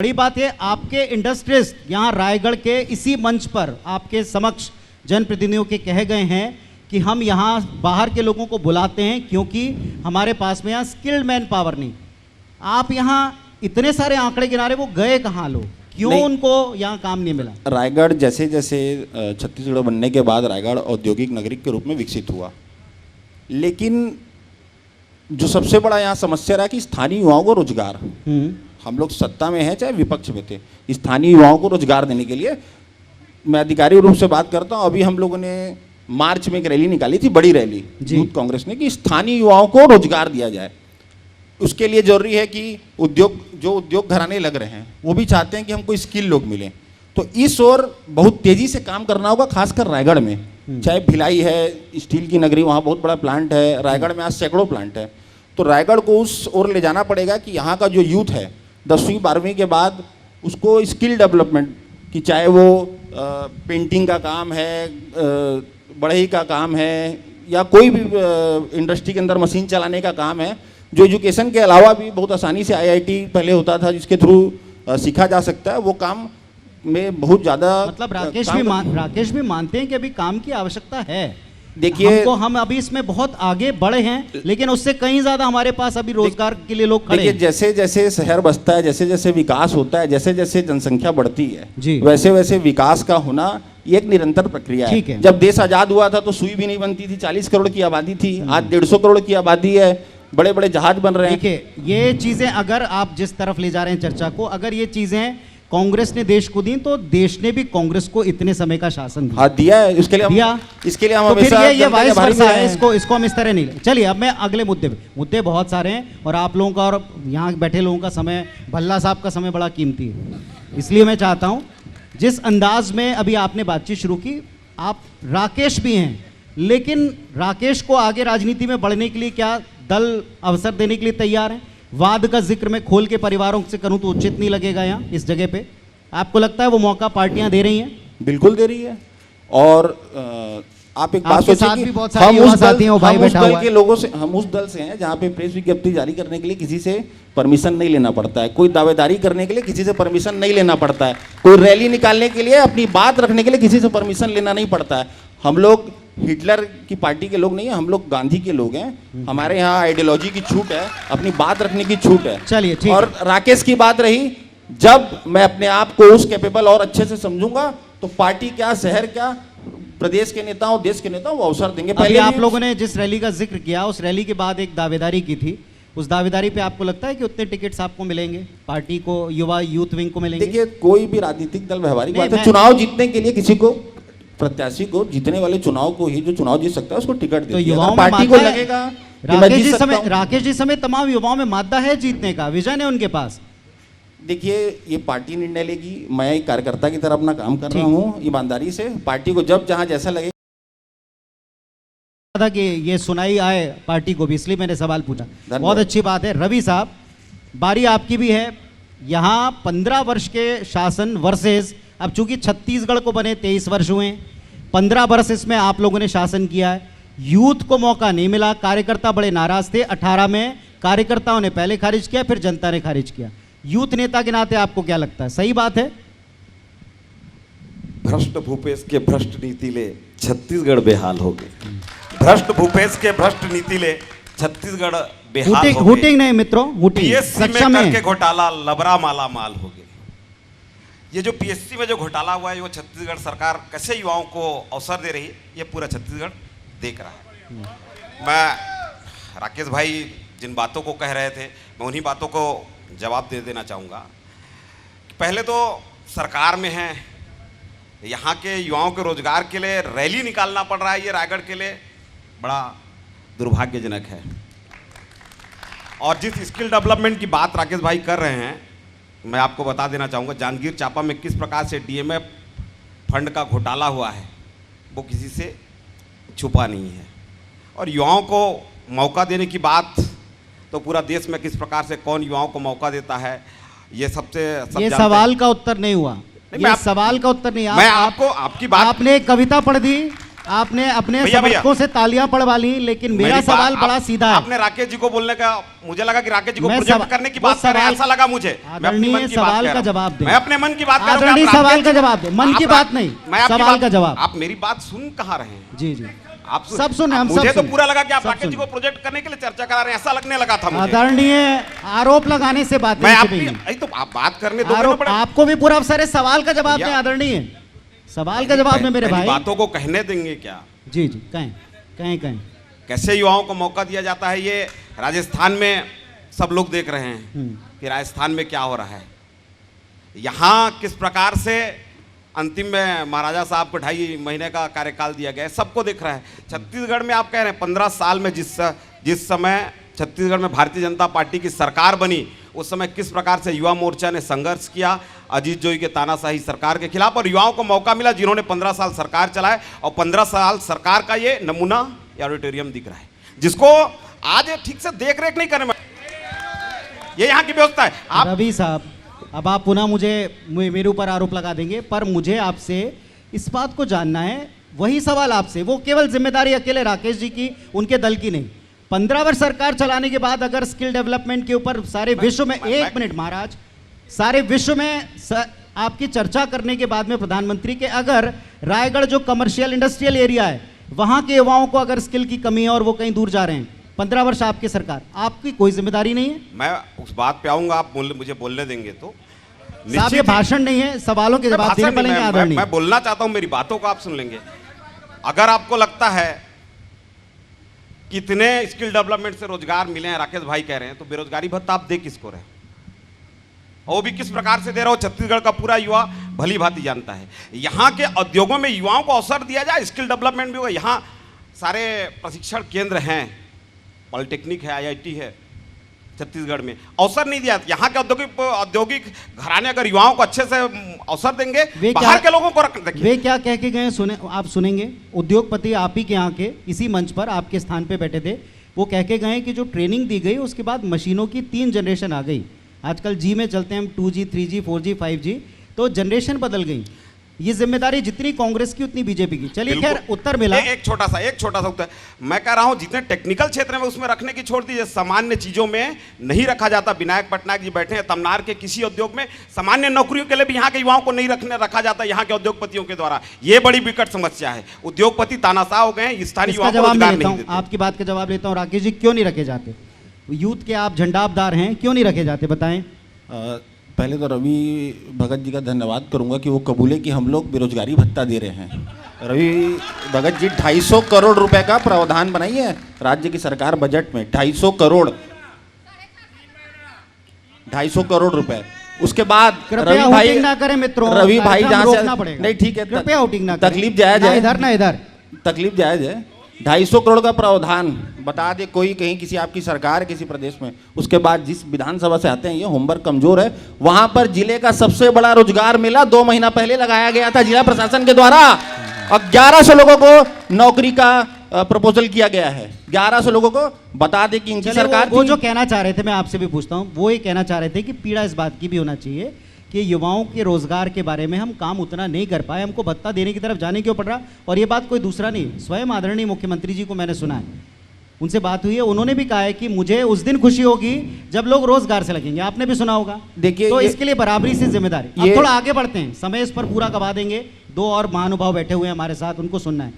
बड़ी बात है, आपके इंडस्ट्रियलिस्ट यहाँ रायगढ़ के इसी मंच पर आपके समक्ष जनप्रतिनिधियों के कहे गए हैं कि हम यहाँ बाहर के लोगों को बुलाते हैं क्योंकि हमारे पास में यहाँ स्किल्ड मैन पावर नहीं। आप यहाँ इतने सारे आंकड़े गिनारे, वो गए कहाँ लोग, क्यों उनको यहाँ काम नहीं मिला? रायगढ़ जैसे जैसे छत्तीसगढ़ बनने के बाद रायगढ़ औद्योगिक नगरी के रूप में विकसित हुआ, लेकिन जो सबसे बड़ा यहाँ समस्या रहा कि स्थानीय युवाओं को रोजगार, हम लोग सत्ता में हैं चाहे विपक्ष में थे, स्थानीय युवाओं को रोजगार देने के लिए मैं अधिकारिक रूप से बात करता हूँ। अभी हम लोगों ने मार्च में एक रैली निकाली थी, बड़ी रैली यूथ कांग्रेस ने, कि स्थानीय युवाओं को रोजगार दिया जाए। उसके लिए जरूरी है कि उद्योग घराने लग रहे हैं वो भी चाहते हैं कि हमको स्किल लोग मिले, तो इस ओर बहुत तेजी से काम करना होगा, खासकर रायगढ़ में। चाहे भिलाई है, स्टील की नगरी, वहाँ बहुत बड़ा प्लांट है, रायगढ़ में आज सैकड़ों प्लांट है, तो रायगढ़ को उस ओर ले जाना पड़ेगा कि यहाँ का जो यूथ है 10वीं 12वीं के बाद उसको स्किल डेवलपमेंट की, चाहे वो पेंटिंग का काम है, बढ़ई का काम है, या कोई भी इंडस्ट्री के अंदर मशीन चलाने का काम है, जो एजुकेशन के अलावा भी बहुत आसानी से आईआईटी पहले होता था जिसके थ्रू सीखा जा सकता है, वो काम में बहुत ज़्यादा मतलब राकेश भी मानते हैं कि अभी काम की आवश्यकता है। देखिए, हम अभी इसमें बहुत आगे बढ़े हैं, लेकिन उससे कहीं ज्यादा हमारे पास अभी रोजगार के लिए लोग खड़े हैं। जैसे जैसे शहर बसता है, जैसे जैसे विकास होता है, जैसे जैसे जनसंख्या बढ़ती है, वैसे वैसे विकास का होना ये एक निरंतर प्रक्रिया है। जब देश आजाद हुआ था तो सुई भी नहीं बनती थी, 40 करोड़ की आबादी थी, आज 150 करोड़ की आबादी है, बड़े बड़े जहाज बन रहे हैं। देखिए, ये चीजें अगर आप जिस तरफ ले जा रहे हैं चर्चा को, अगर ये चीजें कांग्रेस ने देश को दी तो देश ने भी कांग्रेस को इतने समय का शासन दिया। हाँ, दिया है, इसके लिए हम तो फिर ये वाइस वर्सा है, इसको हम इस तरह नहीं ले। चलिए, अब मैं अगले मुद्दे बहुत सारे हैं और आप लोगों का और यहाँ बैठे लोगों का समय, भल्ला साहब का समय बड़ा कीमती है, इसलिए मैं चाहता हूँ जिस अंदाज में अभी आपने बातचीत शुरू की, आप राकेश भी हैं, लेकिन राकेश को आगे राजनीति में बढ़ने के लिए क्या दल अवसर देने के लिए तैयार हैं? वाद का जिक्र मैं खोल के परिवारों से करूं तो उचित नहीं लगेगा यहाँ इस जगह पे। आपको लगता है वो मौका पार्टियां दे रही हैं? बिल्कुल दे रही है। और आप एक बात सोचिए कि हम उस दल से हैं जहाँ पे प्रेस विज्ञप्ति जारी करने के लिए किसी से परमिशन नहीं लेना पड़ता है, कोई दावेदारी करने के लिए किसी से परमिशन नहीं लेना पड़ता है, कोई रैली निकालने के लिए, अपनी बात रखने के लिए किसी से परमिशन लेना नहीं पड़ता है। हम लोग हिटलर की पार्टी के लोग नहीं है, हम लोग गांधी के लोग हैं। हमारे यहाँ आइडियोलॉजी की छूट है, अपनी बात रखने की छूट है। चलिए, ठीक। और राकेश की बात रही, जब मैं अपने आप को उस कैपेबल और अच्छे से समझूंगा तो पार्टी क्या, शहर क्या, प्रदेश के नेताओं, देश के नेताओं वो अवसर देंगे। पहले आप लोगों ने जिस रैली का जिक्र किया, उस रैली के बाद एक दावेदारी की थी, उस दावेदारी पे आपको लगता है कि उतने टिकट्स आपको मिलेंगे, पार्टी को, युवा यूथ विंग को मिलेंगे? देखिए, कोई भी राजनीतिक दल व्यवहारिक बात है, चुनाव जीतने के लिए किसी को, प्रत्याशी को, जीतने वाले चुनाव को ही, जो चुनाव जीत सकता है उसको टिकट देती है। तो युवाओं पार्टी को लगेगा राकेश जी समेत तमाम युवाओं में मादा है जीतने का, विजन है उनके पास। देखिए, ये पार्टी निर्णय लेगी, मैं एक कार्यकर्ता की तरह अपना काम कर रहा हूँ ईमानदारी से। पार्टी को जब जहाँ जैसा लगेगा था कि ये सुनाई आए पार्टी को भी, इसलिए मैंने सवाल पूछा। बहुत अच्छी बात है। रवि साहब, बारी आपकी भी है। यहाँ 15 वर्ष के शासन वर्सेस, अब चूंकि छत्तीसगढ़ को बने 23 वर्ष हुए, 15 वर्ष इसमें आप लोगों ने शासन किया है, यूथ को मौका नहीं मिला, कार्यकर्ता बड़े नाराज थे। 18 में कार्यकर्ताओं ने पहले खारिज किया, फिर जनता ने खारिज किया। यूथ नेता के नाते आपको क्या लगता है, सही बात है? भ्रष्ट भूपेश के भ्रष्ट नीति ले छत्तीसगढ़ बेहाल हो गए। भ्रष्ट भूपेश के भ्रष्ट नीति ले छत्तीसगढ़ बेहाल हो गए। हुटिंग नहीं मित्रों, हुटिंग कक्षा में करके घोटाला लबरा माला माल हो गए। ये जो पीएससी में जो घोटाला हुआ है, वो छत्तीसगढ़ सरकार कैसे युवाओं को अवसर दे रही है, ये पूरा छत्तीसगढ़ देख रहा है। मैं राकेश भाई जिन बातों को कह रहे थे, मैं उन्हीं बातों को जवाब दे देना चाहूँगा। पहले तो सरकार में है, यहाँ के युवाओं के रोजगार के लिए रैली निकालना पड़ रहा है, ये रायगढ़ के लिए बड़ा दुर्भाग्यजनक है। और जिस स्किल डेवलपमेंट की बात राकेश भाई कर रहे हैं, मैं आपको बता देना चाहूँगा, जांजगीर चांपा में किस प्रकार से डीएमएफ फंड का घोटाला हुआ है, वो किसी से छुपा नहीं है। और युवाओं को मौका देने की बात, तो पूरा देश में किस प्रकार से कौन युवाओं को मौका देता है, ये ये सवाल का उत्तर नहीं हुआ। ये सवाल का उत्तर नहीं। मैं आपको आपकी बात, आपने एक कविता पढ़ दी आपने अपने भैया, भैया। समर्थकों से तालियां पड़वा ली, लेकिन मेरा मेरी सवाल बात- बड़ा सीधा है। आपने राकेश जी को बोलने का, मुझे लगा कि राकेश जी को मैं प्रोजेक्ट करने की वो बात कर रहे हैं, सवाल- ऐसा लगा मुझे। मैं अपनी आदरणीय मन की बात सवाल कह का रहा हूं। जवाब दें। मैं अपने मन की बात कर रहा हूं। आदरणीय आप सवाल राकेश का जी- जवाब दें, मन आप की रा- बात नहीं, मैं आपकी सवाल बात- का जवाब। आप मेरी बात सुन कहाँ रहे हैं? जी जी, आप सब सुने, हम सब मुझे तो सुने। पूरा लगा कि आप सब राकेश जी सुने। को प्रोजेक्ट करने के लिए चर्चा करा रहे हैं, ऐसा लगने लगा था मुझे। आदरणीय, आरोप लगाने से बात मैं नहीं आपकी छिपेगी। तो आप बात करने दो आरोप, आपको भी पूरा अवसर है, सवाल का जवाब भैया। दें आदरणीय, सवाल का जवाब में मेरे भाई। बातों को कहने देंगे क्या? जी जी, कहें कहें कहें। कैसे युवाओं को मौका दिया जाता है, ये राजस्थान में सब लोग देख रहे हैं कि राजस्थान में क्या हो रहा है। यहाँ किस प्रकार से अंतिम में महाराजा साहब को 2.5 महीने का कार्यकाल दिया गया है, सबको दिख रहा है। छत्तीसगढ़ में आप कह रहे हैं 15 साल में जिस समय छत्तीसगढ़ में भारतीय जनता पार्टी की सरकार बनी, उस समय किस प्रकार से युवा मोर्चा ने संघर्ष किया अजीत जोगी के तानाशाही सरकार के खिलाफ, और युवाओं को मौका मिला जिन्होंने 15 साल सरकार चलाए, और 15 साल सरकार का ये नमूना ऑडिटोरियम दिख रहा है, जिसको आज ठीक से देख रेख नहीं करने में, ये यहाँ की व्यवस्था है। आप रवि साहब, अब आप पुनः मेरे ऊपर आरोप लगा देंगे, पर मुझे आपसे इस बात को जानना है, वही सवाल आपसे, वो केवल जिम्मेदारी अकेले राकेश जी की, उनके दल की नहीं। 15 वर्ष सरकार चलाने के बाद अगर स्किल डेवलपमेंट के ऊपर सारे विश्व में, एक मिनट महाराज, सारे विश्व में आपकी चर्चा करने के बाद में प्रधानमंत्री के, अगर रायगढ़ जो कमर्शियल इंडस्ट्रियल एरिया है, वहां के युवाओं को अगर स्किल की कमी है और वो कहीं दूर जा रहे हैं, 15 वर्ष आपकी सरकार, आपकी कोई जिम्मेदारी नहीं है? मैं उस बात पे आऊंगा, आप मुझे बोलने देंगे तो। साहब ये भाषण नहीं है, सवालों के जवाब देने पड़ेंगे आदरणीय। मैं बोलना चाहता हूं, मेरी बातों को आप सुन लेंगे। अगर आपको लगता है कितने स्किल डेवलपमेंट से रोजगार मिले हैं, राकेश भाई कह रहे हैं, तो बेरोजगारी भत्ता आप दे किसको रहे, और वो भी किस प्रकार से दे रहा हो, छत्तीसगढ़ का पूरा युवा भली भांति जानता है। यहाँ के उद्योगों में युवाओं को अवसर दिया जाए, स्किल डेवलपमेंट भी होगा। यहाँ सारे प्रशिक्षण केंद्र हैं, पॉलिटेक्निक है, IIT है, छत्तीसगढ़ में अवसर नहीं दिया। यहाँ के औद्योगिक घराने अगर युवाओं को अच्छे से अवसर देंगे, बाहर के लोगों को देखिए। वे क्या कह के गए, सुने, आप सुनेंगे। उद्योगपति आप ही के यहाँ के इसी मंच पर आपके स्थान पे बैठे थे, वो कह के गए कि जो ट्रेनिंग दी गई उसके बाद मशीनों की 3 जनरेशन आ गई। आजकल जी में चलते हैं हम, 2G 3G 4G 5G, तो जनरेशन बदल गई। ये जिम्मेदारी जितनी कांग्रेस की उतनी बीजेपी की। चलिए खैर, उत्तर मिला। एक छोटा सा उत्तर मैं कह रहा हूं, जितने टेक्निकल क्षेत्र में उसमें रखने की छोड़ दीजिए, सामान्य चीजों में नहीं रखा जाता। विनायक पटनायक जी बैठे हैं तमनार के किसी उद्योग में, सामान्य नौकरियों के लिए भी यहाँ के युवाओं को नहीं रखा जाता यहाँ के उद्योगपतियों के द्वारा। ये बड़ी विकट समस्या है। उद्योगपति तानाशाह हो गए, स्थानीय युवाओं को रोजगार नहीं देते। आपकी बात का जवाब लेता हूँ। राकेश जी, क्यों नहीं रखे जाते? यूथ के आप झंडाबदार हैं, क्यों नहीं रखे जाते, बताएं। पहले तो रवि भगत जी का धन्यवाद करूंगा कि वो कबूले कि हम लोग बेरोजगारी भत्ता दे रहे हैं। रवि भगत जी 250 करोड़ रुपए का प्रावधान बनाई है राज्य की सरकार बजट में, 250 करोड़, 250 करोड़ रुपए। उसके बाद कृपया आउटिंग ना करें मित्रों, रवि भाई जहाँ से नहीं, ठीक है, कृपया आउटिंग ना करें। तकलीफ जायज है, इधर ना इधर, तकलीफ जायज है। 250 करोड़ का प्रावधान बता दे कोई, कहीं किसी आपकी सरकार किसी प्रदेश में। उसके बाद जिस विधानसभा से आते हैं, ये होमवर्क कमजोर है, वहां पर जिले का सबसे बड़ा रोजगार मेला 2 महीना पहले लगाया गया था जिला प्रशासन के द्वारा, और 1100 लोगों को नौकरी का प्रपोजल किया गया है। 1100 लोगों को बता दे कि इनकी सरकार वो जो कहना चाह रहे थे, मैं आपसे भी पूछता हूँ, वो ये कहना चाह रहे थे कि पीड़ा इस बात की भी होना चाहिए कि युवाओं के रोजगार के बारे में हम काम उतना नहीं कर पाए, हमको भत्ता देने की तरफ जाने क्यों पड़ रहा। और ये बात कोई दूसरा नहीं, स्वयं आदरणीय मुख्यमंत्री जी को मैंने सुना है, उनसे बात हुई है, उन्होंने भी कहा है कि मुझे उस दिन खुशी होगी जब लोग रोजगार से लगेंगे। आपने भी सुना होगा। देखिए, तो इसके लिए बराबरी से जिम्मेदारी। अब थोड़ा आगे बढ़ते हैं, समय इस पर पूरा गवा देंगे। 2 और महानुभाव बैठे हुए हैं हमारे साथ, उनको सुनना है।